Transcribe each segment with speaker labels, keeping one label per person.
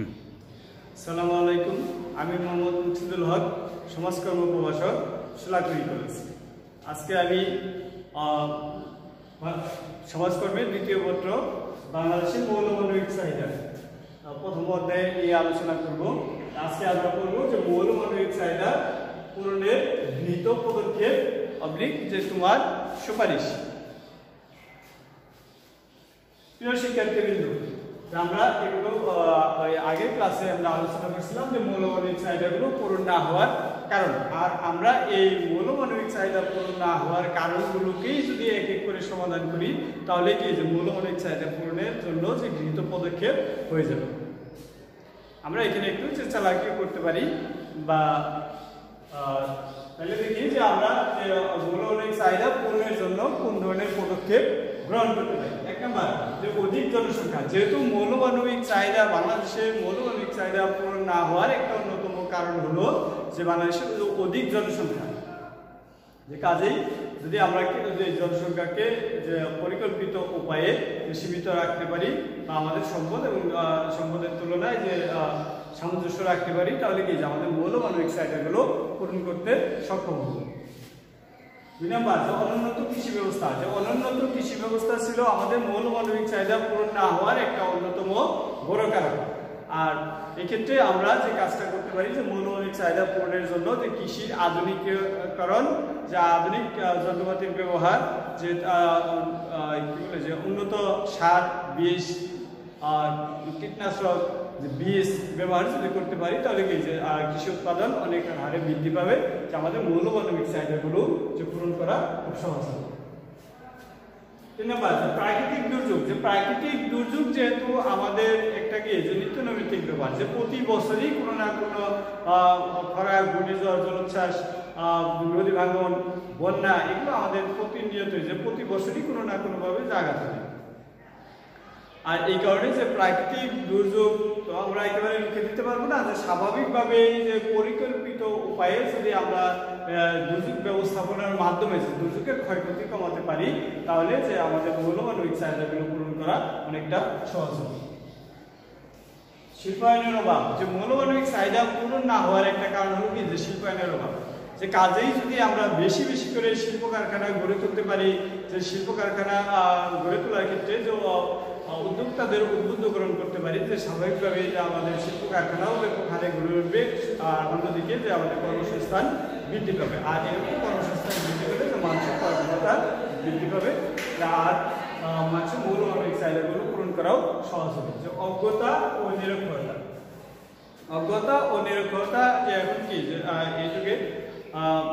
Speaker 1: আসসালামু আলাইকুম। আমি মোহাম্মদ মুকসিদুল হক, সমাজকর্ম প্রভাষক, সোলাকুড়ি কলেজ। আজকে আমি সমাজকর্মের দ্বিতীয় পত্র বাংলাদেশের মৌলমানবিক চাহিদা প্রথম অধ্যায়ে নিয়ে আলোচনা করব। আজকে আমরা করব যে মৌলমানবিক চাহিদা পূরণের গৃহীত পদক্ষেপ যে তোমার সুপারিশ। প্রিয় শিক্ষার্থীবৃন্দ, আমরা এগুলো আগের ক্লাসে আমরা আলোচনা করেছিলাম যে মৌলমানবিক চাহিদাগুলো পূরণ না হওয়ার কারণ। আর আমরা এই মৌলমানবিক চাহিদা পূরণ না হওয়ার কারণগুলোকেই যদি এক এক করে সমাধান করি, তাহলে কি যে মৌলমানবিক চাহিদা পূরণের জন্য যে গৃহীত পদক্ষেপ হয়ে যাবে। আমরা এখানে একটু চালাকি করতে পারি বা তাহলে দেখি যে আমরা মৌলমানবিক চাহিদা পূরণের জন্য কোন ধরনের পদক্ষেপ গ্রহণ করতে পারি। এক নম্বর, যে অধিক জনসংখ্যা। যেহেতু মৌলমানবিক চাহিদা বাংলাদেশের মৌলমানবিক চাহিদা পূরণ না হওয়ার একটা অন্যতম কারণ হলো যে বাংলাদেশের অধিক জনসংখ্যা। যে কাজেই যদি আমরা জনসংখ্যাকে যে পরিকল্পিত উপায়ে সীমিত রাখতে পারি বা আমাদের সম্পদ এবং সম্পদের তুলনায় যে সামঞ্জস্য রাখতে পারি, তাহলে কি যে আমাদের মৌলমানবিক চাহিদাগুলো পূরণ করতে সক্ষম হব। দুই নম্বর, যে অনুন্নত কৃষি ব্যবস্থা। যে অনুন্নত কৃষি ব্যবস্থা ছিল আমাদের মৌলমানবিক চাহিদা পূরণ না হওয়ার একটা অন্যতম বড় কারণ। আর এক্ষেত্রে আমরা যে কাজটা করতে পারি যে মৌলমানবিক চাহিদা পূরণের জন্য যে কৃষির আধুনিকীকরণ, যে আধুনিক যন্ত্রপাতির ব্যবহার, যে কি বলে যে উন্নত সার, বীজ, কীটনাশক, যে বীজ ব্যবহার যদি করতে পারি, তাহলে কি যে কৃষি উৎপাদন অনেক হারে বৃদ্ধি পাবে, যে আমাদের মৌলমানবিক চাহিদাগুলো যে পূরণ করা খুব সহজ হবে। তিন নম্বর, প্রাকৃতিক দুর্যোগ। যে প্রাকৃতিক দুর্যোগ যেহেতু আমাদের একটা কি যে নিত্য নৈমিত্তিক ব্যাপার, যে প্রতি বছরই কোনো না কোনো খরা, ঘূর্ণিঝড়, জলোচ্ছ্বাস, নদী ভাঙন, বন্যা, এগুলো আমাদের প্রতিনিয়ত যে প্রতি বছরই কোনো না কোনোভাবে জায়গা থাকে। আর এই কারণে যে প্রাকৃতিক দুর্যোগ তো আমরা একেবারে রুখে দিতে পারবো না, যে স্বাভাবিকভাবে যে পরিকল্পিত উপায়ে যদি আমরা দুর্যোগ ব্যবস্থাপনার মাধ্যমে যে দুর্যোগের ক্ষয়ক্ষতি কমাতে পারি, তাহলে যে আমাদের মৌলমানবিক চাহিদাগুলো পূরণ করা অনেকটা সহজ হবে। শিল্পায়নের অভাব। যে মৌলমানবিক চাহিদা পূরণ না হওয়ার একটা কারণ হলো কি যে শিল্পায়নের অভাব। যে কাজেই যদি আমরা বেশি বেশি করে শিল্প কারখানা গড়ে তুলতে পারি, যে শিল্প কারখানা গড়ে তোলার ক্ষেত্রে যে উদ্যোক্তাদের উদ্বুদ্ধকরণ করতে পারি, যে স্বাভাবিকভাবে যে আমাদের শিল্প কারখানাও ব্যাপক হারে গড়ে উঠবে, আর অন্যদিকে যে আমাদের কর্মসংস্থান বৃদ্ধি পাবে। আর এরকম কর্মসংস্থান বৃদ্ধি পেলে যে মানুষের কর্মক্ষমতা বৃদ্ধি পাবে, আর মানুষের মৌলমানবিক চাহিদাগুলো পূরণ করাও সহজ হবে। যে অজ্ঞতা ও নিরক্ষরতা। অজ্ঞতা ও নিরক্ষরতা যে এখন কি যে এই যুগে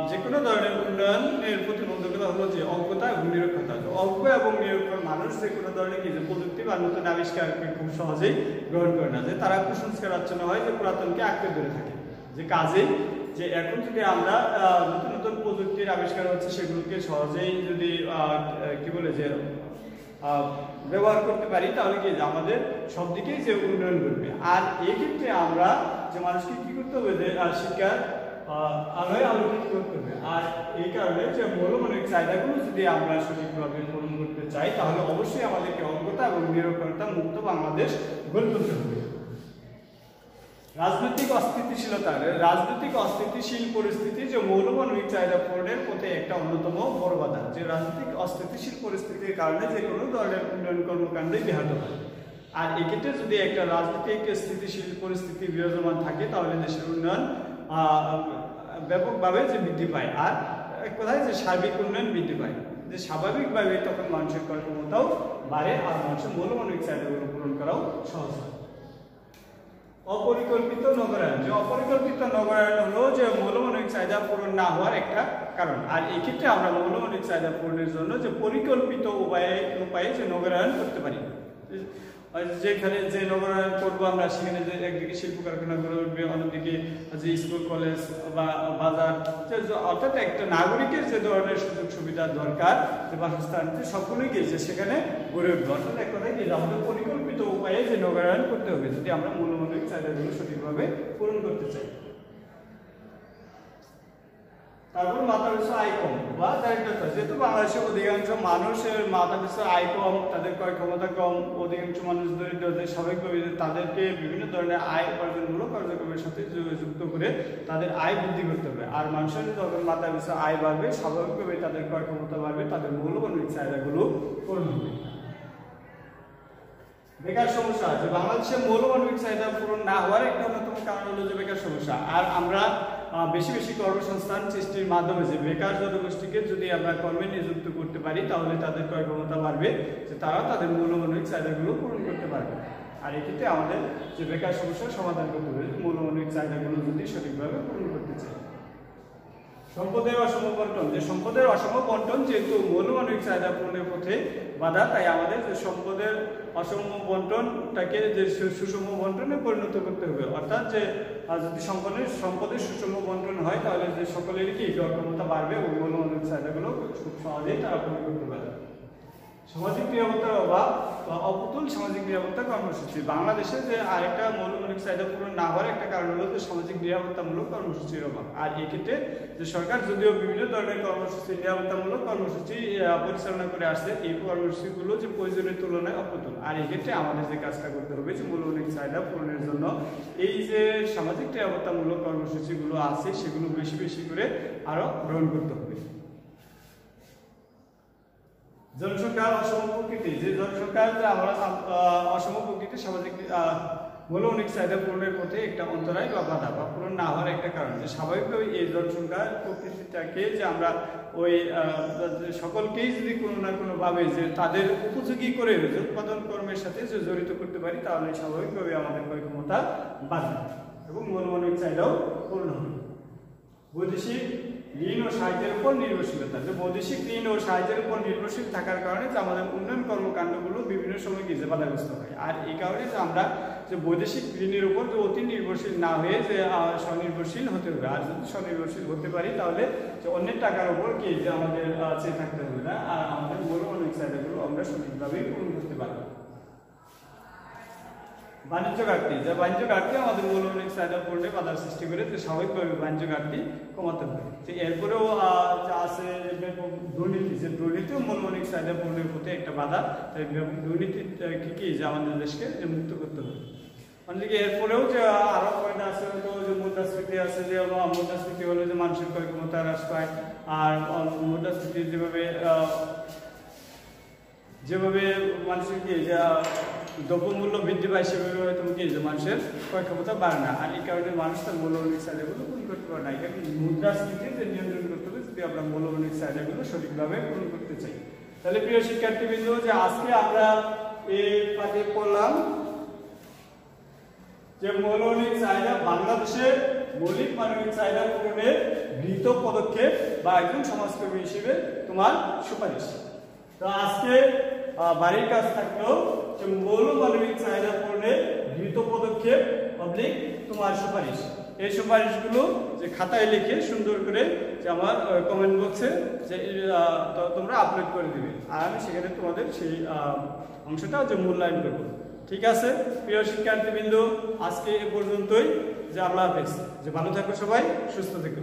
Speaker 1: যে কোনো ধরনের উন্নয়নের প্রতিবন্ধকতা হলো যে অজ্ঞতা এবং নিরক্ষরতা। অজ্ঞ এবং নিরক্ষর মানুষ যে কোনো ধরনের কি যে প্রযুক্তি বা নতুন আবিষ্কারকে খুব সহজেই গ্রহণ করে না, যে তারা কুসংস্কারাচ্ছন্ন হয়, যে পুরাতনকে আঁকড়ে ধরে থাকে। যে কাজেই যে এখন যদি আমরা নতুন নতুন প্রযুক্তির আবিষ্কার হচ্ছে, সেগুলোকে সহজেই যদি কি বলে যে ব্যবহার করতে পারি, তাহলে কি আমাদের সব দিকেই যে উন্নয়ন ঘটবে। আর এই ক্ষেত্রে আমরা যে মানুষকে কি করতে হবে, যে শিক্ষার আলোয় আলোকিত করতে হবে। আর এই কারণে যে মৌলমানবিক চাহিদাগুলো যদি আমরা সঠিকভাবে পূরণ করতে চাই, তাহলে অবশ্যই আমাদেরকে অজ্ঞতা এবং নিরক্ষরতা মুক্ত বাংলাদেশ গড়ে তুলতে হবে। রাজনৈতিক অস্থিতিশীলতা। রাজনৈতিক অস্থিতিশীল পরিস্থিতি যে মৌলমানবিক চাহিদা পূরণের পথে একটা অন্যতম বড় বাধা। যে রাজনৈতিক অস্থিতিশীল পরিস্থিতির কারণে যে কোনো ধরনের উন্নয়ন কর্মকাণ্ডই ব্যাহত হয়। আর এক্ষেত্রে যদি একটা রাজনৈতিক স্থিতিশীল পরিস্থিতি বিরাজমান থাকে, তাহলে দেশের উন্নয়ন ব্যাপকভাবে যে বৃদ্ধি পায়, আর এক কথায় যে সার্বিক উন্নয়ন বৃদ্ধি পায়। যে স্বাভাবিকভাবে তখন মানুষের কর্মক্ষমতাও বাড়ে, আর মানুষের মৌলমানবিক চাহিদাগুলো পূরণ করাও সহজ হয়। অপরিকল্পিত নগরায়ন। যে অপরিকল্পিত নগরায়ন হলো যে মৌলমানবিক চাহিদা পূরণ না হওয়ার একটা কারণ। আর এই ক্ষেত্রে আমরা মৌলমানবিক চাহিদা পূরণের জন্য যে পরিকল্পিত উপায়ে যে নগরায়ন করতে পারি। যেখানে যে নগরায়ন করবো আমরা, সেখানে যে একদিকে শিল্প কারখানা গড়ে উঠবে, অন্যদিকে যে স্কুল, কলেজ বা বাজার, অর্থাৎ একটা নাগরিকের যে ধরনের সুযোগ সুবিধা দরকার, যে বাসস্থান, সবগুলোই গিয়েছে সেখানে গড়ে উঠবে। অর্থাৎ এক কথায় কি আমাদের পরিকল্পিত উপায়ে যে নগরায়ন করতে হবে, যদি আমরা মৌলমানবিক চাহিদাগুলো সঠিকভাবে পূরণ করতে চাই। তারপর মাথাপিছু আয় কম বা দারিদ্রতা, যেহেতু বাংলাদেশের অধিকাংশ মানুষের মাথাপিছু আয় কম, তাদের ক্রয় ক্ষমতা কম, অধিকাংশ মানুষ দরিদ্র, স্বাভাবিকভাবে তাদেরকে বিভিন্ন ধরনের আয় উপার্জনমূলক কার্যক্রমের সাথে যুক্ত করে তাদের আয় বৃদ্ধি করতে হবে। আর মানুষের যখন মাথাপিছু আয় বাড়বে, স্বাভাবিকভাবে তাদের ক্রয় ক্ষমতা বাড়বে, তাদের মৌলবাণিক চাহিদাগুলো পূরণ হবে। বেকার সমস্যা, যে বাংলাদেশের মৌলবাণিক চাহিদা পূরণ না হওয়ার একটা অন্যতম কারণ হলো যে বেকার সমস্যা। আর আমরা বেশি বেশি কর্মসংস্থান সৃষ্টির মাধ্যমে যে বেকার জনগোষ্ঠীকে যদি আমরা কর্মে নিযুক্ত করতে পারি, তাহলে তাদের ক্রয় ক্ষমতা বাড়বে, যে তারা তাদের মৌলবাণিক চাহিদাগুলো পূরণ করতে পারবে। আর এক্ষেত্রে আমাদের যে বেকার সমস্যার সমাধান করতে হবে, মৌলবাণিক চাহিদাগুলো যদি সঠিকভাবে পূরণ করতে চাই। সম্পদের অসম বন্টন, যে সম্পদের অসম বন্টন যেহেতু মৌলবাণিক চাহিদা পূরণের পথে বাধা, তাই আমাদের যে সম্পদের অসম বন্টনটাকে যে সুষম বন্টনে পরিণত করতে হবে। অর্থাৎ যে যদি সম্পদের সুষম বন্টন হয়, তাহলে যে সকলেরই কি ক্রয় ক্ষমতা বাড়বে এবং মৌলবাণিক চাহিদাগুলো খুব সহজেই তারা পূরণ করতে পারবে। সামাজিক নিরাপত্তার অভাব বা অপুতুল সামাজিক নিরাপত্তা কর্মসূচি, বাংলাদেশে যে আরেকটা মৌলবাণিক চাহিদা পূরণ না হওয়ার একটা কারণ হলো যে সামাজিক নিরাপত্তামূলক কর্মসূচির অভাব। আর এক্ষেত্রে যে সরকার যদিও বিভিন্ন ধরনের কর্মসূচি, নিরাপত্তামূলক কর্মসূচি পরিচালনা করে আসছে, এই কর্মসূচিগুলো যে প্রয়োজনের তুলনায় অপ্রতুল। আর এক্ষেত্রে আমাদের যে কাজটা করতে হবে, যে মৌলবাণিক চাহিদা পূরণের জন্য এই যে সামাজিক নিরাপত্তামূলক কর্মসূচিগুলো আছে, সেগুলো বেশি বেশি করে আরো গ্রহণ করতে হবে। জনসংখ্যার অসম প্রকৃতি, যে জনসংখ্যার আমরা অসম প্রকৃতি সামাজিক মৌলবাণিক চাহিদা পূরণের পথে একটা অন্তরায় বা বাধা বা পূরণ না হওয়ার একটা কারণ। যে স্বাভাবিকভাবে এই জনসংখ্যার প্রকৃতিটাকে যে আমরা ওই সকলকেই যদি কোনো না কোনোভাবে যে তাদের উপযোগী করে উৎপাদন কর্মের সাথে যে জড়িত করতে পারি, তাহলে স্বাভাবিকভাবে আমাদের ক্রয় ক্ষমতা বাড়বে এবং মৌলবাণিক চাহিদাও পূর্ণ হবে। বৈদেশিক ঋণ ও সাহায্যের উপর নির্ভরশীলতা, যে বৈদেশিক ঋণ ও সাহায্যের উপর নির্ভরশীল থাকার কারণে যে আমাদের উন্নয়ন কর্মকাণ্ডগুলো বিভিন্ন সময় কি যে বাধাগ্রস্ত হয়। আর এই কারণে যে আমরা যে বৈদেশিক ঋণের উপর যে অতি নির্ভরশীল না হয়ে যে স্বনির্ভরশীল হতে হবে। আর যদি স্বনির্ভরশীল হতে পারি, তাহলে যে অন্যের টাকার উপর কি যে আমাদের চেয়ে থাকতে হবে না, আর আমাদের মৌলবাণিক চাহিদাগুলো আমরা সঠিকভাবে পূরণ করতে পারবো। বাণিজ্য ঘাটতি, যে বাণিজ্য ঘাটতি আমাদের মৌলবাণিক চাহিদা পূরণে বাধার সৃষ্টি করে, যে স্বাভাবিকভাবে বাণিজ্য ঘাটতি কমাতে হবে। যে এরপরেও আছে দুর্নীতি, যে দুর্নীতিও মৌলবাণিক চাহিদা পূরণের পথে একটা বাধা। তাই দুর্নীতি কি যে আমাদের দেশকে মুক্ত করতে হবে। অন্যদিকে এরপরেও যে আরো পয়েন্ট আছে, যে মুদ্রাস্ফীতি আছে, যে মুদ্রাস্ফীতি হলে যে মানুষের ক্রয় ক্ষমতা হ্রাস পায়। আর মুদ্রাস্ফীতি যেভাবে মানুষের কি যে দ্রব্যমূল্য বৃদ্ধি পায়, সেভাবে হয়তো কি যে মানুষের ক্রয় ক্ষমতা বাড়ে না। আর এই কারণে মানুষ তার মৌলবাণিক চাহিদাগুলো পূরণ করতে পারে না। এখানে মুদ্রাস্ফীতি যে নিয়ন্ত্রণ করতে হবে, যদি আমরা মৌলবাণিক চাহিদাগুলো সঠিকভাবে পূরণ করতে চাই। তাহলে প্রিয় শিক্ষার্থীবৃন্দ, যে আজকে আমরা এই পাঠে পড়লাম যে মৌলবাণিক চাহিদা, বাংলাদেশের মৌলিক মানবিক চাহিদা পূরণের গৃহীত পদক্ষেপ বা একজন সমাজকর্মী হিসেবে তোমার সুপারিশ। তো আজকে বাড়ির কাজ থাকলেও যে মৌলবাণিক চাহিদা পূরণের গৃহীত পদক্ষেপ পাবলিক তোমার সুপারিশ, এই সুপারিশগুলো যে খাতায় লিখে সুন্দর করে যে আমার কমেন্ট বক্সে যে তোমরা আপলোড করে দিবে, আর আমি সেখানে তোমাদের সেই অংশটা যে মূল্যায়ন করবো। ঠিক আছে প্রিয় শিক্ষার্থীবৃন্দ, আজকে এ পর্যন্তই। যে আল্লাহ হাফেজ, যে ভালো থাকো সবাই, সুস্থ থেকো।